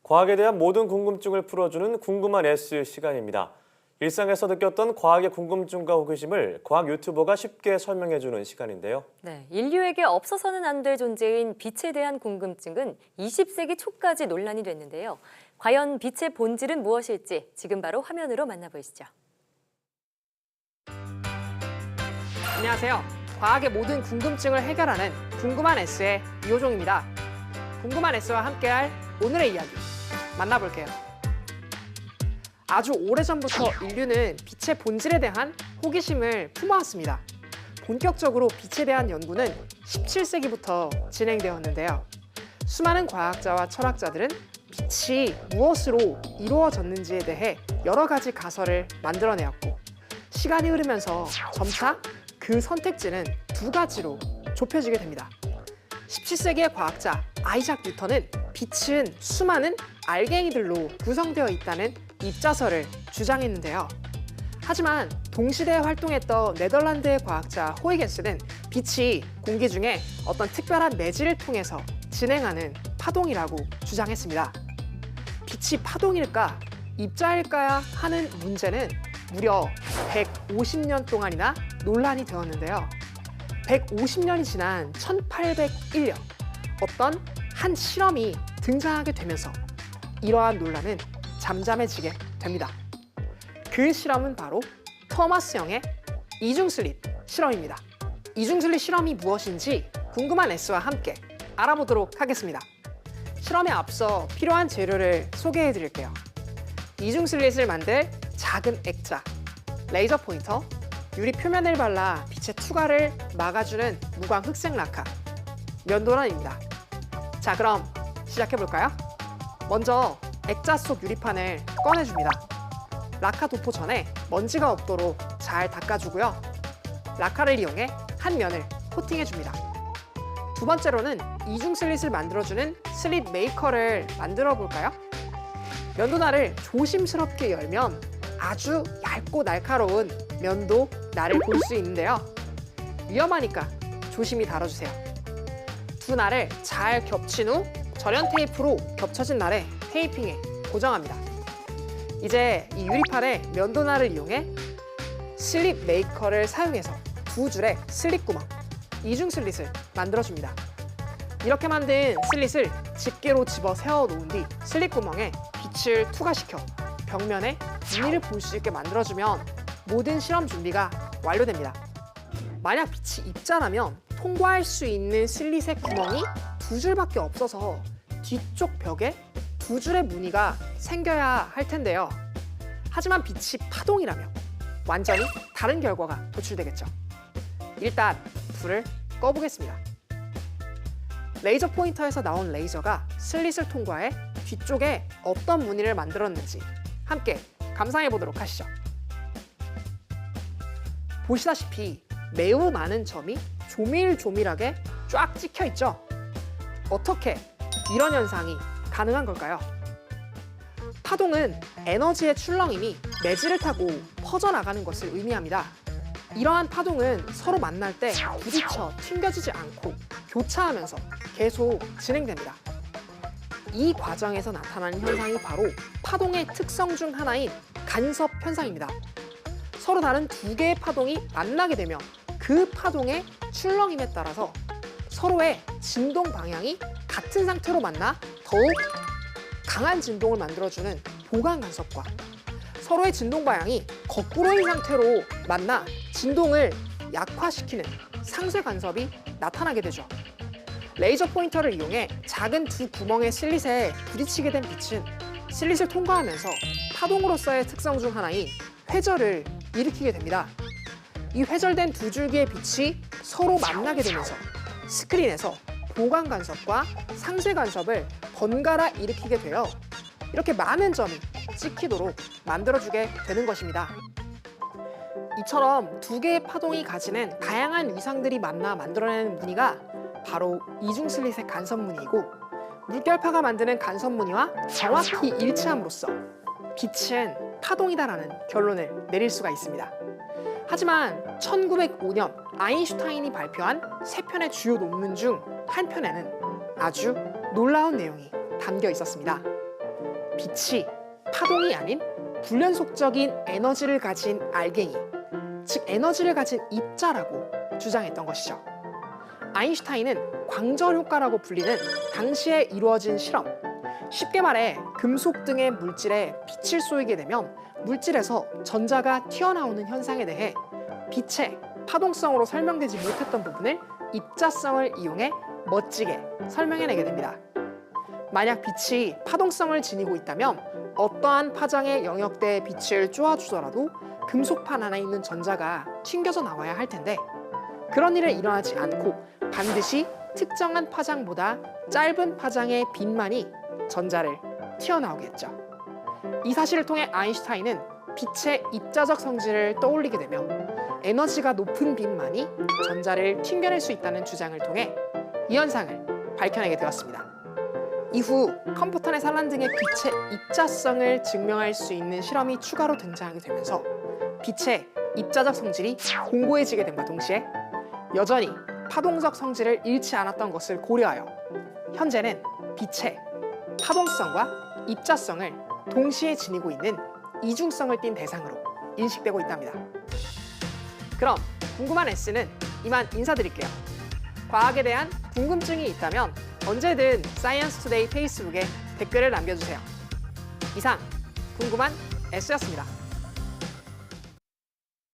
과학에 대한 모든 궁금증을 풀어주는 궁금한 S 시간입니다. 일상에서 느꼈던 과학의 궁금증과 호기심을 과학 유튜버가 쉽게 설명해주는 시간인데요. 네, 인류에게 없어서는 안 될 존재인 빛에 대한 궁금증은 20세기 초까지 논란이 됐는데요. 과연 빛의 본질은 무엇일지 지금 바로 화면으로 만나보시죠. 안녕하세요. 과학의 모든 궁금증을 해결하는 궁금한 S의 이호종입니다. 궁금한 S와 함께할 오늘의 이야기 만나볼게요. 아주 오래전부터 인류는 빛의 본질에 대한 호기심을 품어왔습니다. 본격적으로 빛에 대한 연구는 17세기부터 진행되었는데요. 수많은 과학자와 철학자들은 빛이 무엇으로 이루어졌는지에 대해 여러 가지 가설을 만들어내었고, 시간이 흐르면서 점차 그 선택지는 두 가지로 좁혀지게 됩니다. 17세기의 과학자 아이작 뉴턴은 빛은 수많은 알갱이들로 구성되어 있다는 입자설을 주장했는데요. 하지만 동시대에 활동했던 네덜란드의 과학자 호이겐스는 빛이 공기 중에 어떤 특별한 매질을 통해서 진행하는 파동이라고 주장했습니다. 빛이 파동일까, 입자일까 하는 문제는 무려 150년 동안이나 논란이 되었는데요. 150년이 지난 1801년 어떤 한 실험이 등장하게 되면서 이러한 논란은 잠잠해지게 됩니다. 그 실험은 바로 토마스 영의 이중슬릿 실험입니다. 이중슬릿 실험이 무엇인지 궁금한 S와 함께 알아보도록 하겠습니다. 실험에 앞서 필요한 재료를 소개해 드릴게요. 이중슬릿을 만들 작은 액자, 레이저 포인터, 유리 표면을 발라 빛의 투과를 막아주는 무광 흑색 라카, 면도날입니다. 자, 그럼 시작해 볼까요? 먼저 액자 속 유리판을 꺼내줍니다. 라카 도포 전에 먼지가 없도록 잘 닦아주고요. 라카를 이용해 한 면을 코팅해줍니다. 두 번째로는 이중 슬릿을 만들어주는 슬릿 메이커를 만들어 볼까요? 면도날을 조심스럽게 열면 아주 얇고 날카로운 면도 날을 볼 수 있는데요. 위험하니까 조심히 다뤄주세요. 두 날을 잘 겹친 후 절연 테이프로 겹쳐진 날에 테이핑에 고정합니다. 이제 이 유리판에 면도날을 이용해 슬릿 메이커를 사용해서 두 줄의 슬릿 구멍, 이중 슬릿을 만들어줍니다. 이렇게 만든 슬릿을 집게로 집어 세워 놓은 뒤 슬릿 구멍에 빛을 투과시켜 벽면에 무늬를 볼 수 있게 만들어주면 모든 실험 준비가 완료됩니다. 만약 빛이 입자라면 통과할 수 있는 슬릿의 구멍이 두 줄밖에 없어서 뒤쪽 벽에 두 줄의 무늬가 생겨야 할 텐데요. 하지만 빛이 파동이라면 완전히 다른 결과가 도출되겠죠. 일단 불을 꺼보겠습니다. 레이저 포인터에서 나온 레이저가 슬릿을 통과해 뒤쪽에 어떤 무늬를 만들었는지 함께 감상해 보도록 하시죠. 보시다시피 매우 많은 점이 조밀조밀하게 쫙 찍혀 있죠. 어떻게 이런 현상이 가능한 걸까요? 파동은 에너지의 출렁임이 매질을 타고 퍼져나가는 것을 의미합니다. 이러한 파동은 서로 만날 때 부딪혀 튕겨지지 않고 교차하면서 계속 진행됩니다. 이 과정에서 나타나는 현상이 바로 파동의 특성 중 하나인 간섭 현상입니다. 서로 다른 두 개의 파동이 만나게 되면 그 파동의 출렁임에 따라서 서로의 진동 방향이 같은 상태로 만나 더욱 강한 진동을 만들어주는 보강 간섭과 서로의 진동 방향이 거꾸로인 상태로 만나 진동을 약화시키는 상쇄 간섭이 나타나게 되죠. 레이저 포인터를 이용해 작은 두 구멍의 슬릿에 부딪히게 된 빛은 슬릿을 통과하면서 파동으로서의 특성 중 하나인 회절을 일으키게 됩니다. 이 회절된 두 줄기의 빛이 서로 만나게 되면서 스크린에서 보강 간섭과 상쇄 간섭을 번갈아 일으키게 되어 이렇게 많은 점이 찍히도록 만들어주게 되는 것입니다. 이처럼 두 개의 파동이 가지는 다양한 위상들이 만나 만들어내는 무늬가 바로 이중 슬릿의 간섭 무늬이고, 물결파가 만드는 간섭 무늬와 정확히 일치함으로써 빛은 파동이다라는 결론을 내릴 수가 있습니다. 하지만 1905년 아인슈타인이 발표한 세 편의 주요 논문 중 한 편에는 아주 놀라운 내용이 담겨 있었습니다. 빛이 파동이 아닌 불연속적인 에너지를 가진 알갱이, 즉 에너지를 가진 입자라고 주장했던 것이죠. 아인슈타인은 광절 효과라고 불리는 당시에 이루어진 실험, 쉽게 말해 금속 등의 물질에 빛을 쏘이게 되면 물질에서 전자가 튀어나오는 현상에 대해 빛의 파동성으로 설명되지 못했던 부분을 입자성을 이용해 멋지게 설명해내게 됩니다. 만약 빛이 파동성을 지니고 있다면 어떠한 파장의 영역대의 빛을 쪼아주더라도 금속판 안에 있는 전자가 튕겨져 나와야 할 텐데 그런 일이 일어나지 않고 반드시 특정한 파장보다 짧은 파장의 빛만이 전자를 튀어나오겠죠. 이 사실을 통해 아인슈타인은 빛의 입자적 성질을 떠올리게 되며 에너지가 높은 빛만이 전자를 튕겨낼 수 있다는 주장을 통해 이 현상을 밝혀내게 되었습니다. 이후 컴포턴의 산란 등의 빛의 입자성을 증명할 수 있는 실험이 추가로 등장하게 되면서 빛의 입자적 성질이 공고해지게 됨과 동시에 여전히 파동적 성질을 잃지 않았던 것을 고려하여 현재는 빛의 파동성과 입자성을 동시에 지니고 있는 이중성을 띤 대상으로 인식되고 있답니다. 그럼 궁금한 S는 이만 인사드릴게요. 과학에 대한 궁금증이 있다면 언제든 사이언스 투데이 페이스북에 댓글을 남겨주세요. 이상 궁금한 S였습니다.